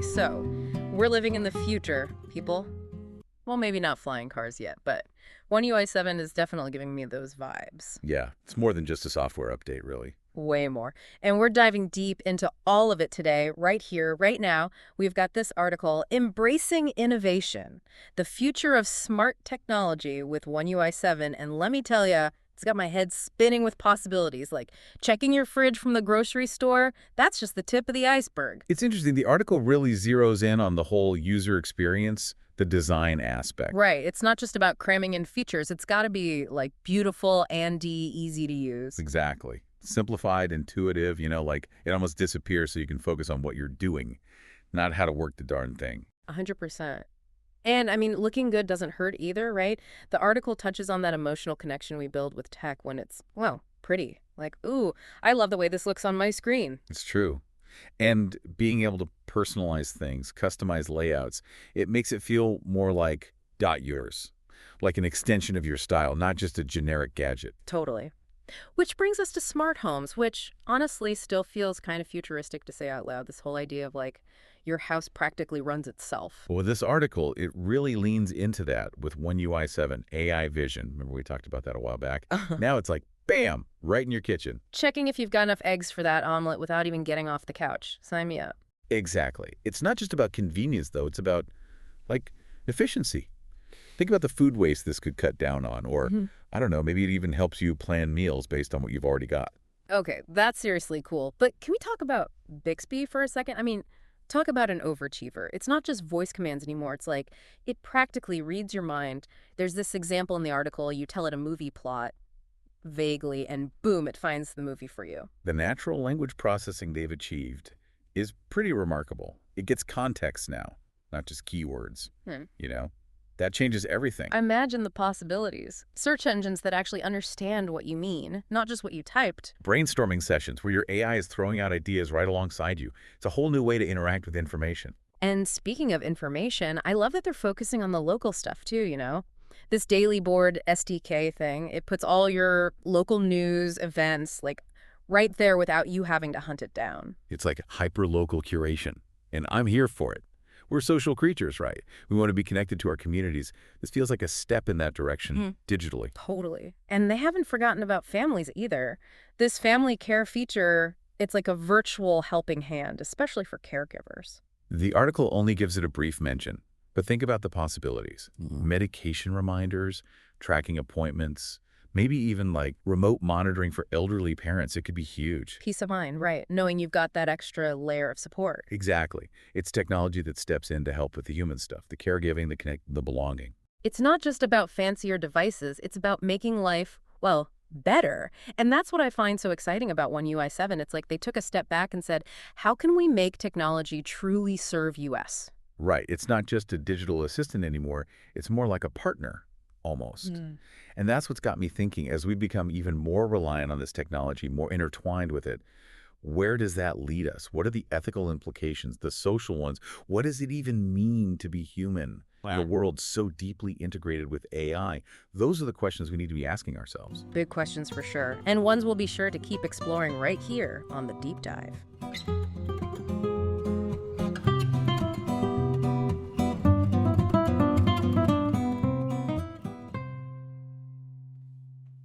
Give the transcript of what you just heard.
so we're living in the future, people. Well, maybe not flying cars yet, but One UI 7 is definitely giving me those vibes. Yeah, it's more than just a software update, really. Way more. And we're diving deep into all of it today, right here, right now. We've got this article, Embracing Innovation, the Future of Smart Technology with One UI 7. And let me tell you, it's got my head spinning with possibilities, like checking your fridge from the grocery store. That's just the tip of the iceberg. It's interesting. The article really zeroes in on the whole user experience, the design aspect. Right. It's not just about cramming in features. It's got to be, like, beautiful and easy to use. Exactly. Simplified, intuitive, like it almost disappears so you can focus on what you're doing, not how to work the darn thing. 100%. And, I mean, looking good doesn't hurt either, right? The article touches on that emotional connection we build with tech when it's, well, pretty. Like, ooh, I love the way this looks on my screen. It's true. And being able to personalize things, customize layouts, it makes it feel more like yours, like an extension of your style, not just a generic gadget. Totally. Which brings us to smart homes, which honestly still feels kind of futuristic to say out loud. This whole idea of, like, your house practically runs itself. Well, this article, it really leans into that with One UI 7, AI vision. Remember we talked about that a while back? Now it's like, bam, right in your kitchen. Checking if you've got enough eggs for that omelet without even getting off the couch. Sign me up. Exactly. It's not just about convenience, though. It's about, like, efficiency. Think about the food waste this could cut down on, or, I don't know, maybe it even helps you plan meals based on what you've already got. Okay, that's seriously cool. But can we talk about Bixby for a second? I mean, talk about an overachiever. It's not just voice commands anymore. It's like it practically reads your mind. There's this example in the article. You tell it a movie plot vaguely, and boom, it finds the movie for you. The natural language processing they've achieved is pretty remarkable. It gets context now, not just keywords, That changes everything. Imagine the possibilities. Search engines that actually understand what you mean, not just what you typed. Brainstorming sessions where your AI is throwing out ideas right alongside you. It's a whole new way to interact with information. And speaking of information, I love that they're focusing on the local stuff too. This Daily Board SDK thing, it puts all your local news, events, like, right there without you having to hunt it down. It's like hyper-local curation, and I'm here for it. We're social creatures, right? We want to be connected to our communities. This feels like a step in that direction digitally. Totally. And they haven't forgotten about families either. This family care feature, it's like a virtual helping hand, especially for caregivers. The article only gives it a brief mention, but think about the possibilities. Medication reminders, tracking appointments, maybe even like remote monitoring for elderly parents. It could be huge. Peace of mind, right? Knowing you've got that extra layer of support. Exactly. It's technology that steps in to help with the human stuff, the caregiving, the connect, the belonging. It's not just about fancier devices. It's about making life, well, better. And that's what I find so exciting about One UI 7. It's like they took a step back and said, how can we make technology truly serve us? Right. It's not just a digital assistant anymore. It's more like a partner, almost. And that's what's got me thinking, as we become even more reliant on this technology, more intertwined with it, where does that lead us? What are the ethical implications, the social ones? What does it even mean to be human? Wow. The world's so deeply integrated with AI. Those are the questions we need to be asking ourselves. Big questions for sure. And ones we'll be sure to keep exploring right here on The Deep Dive.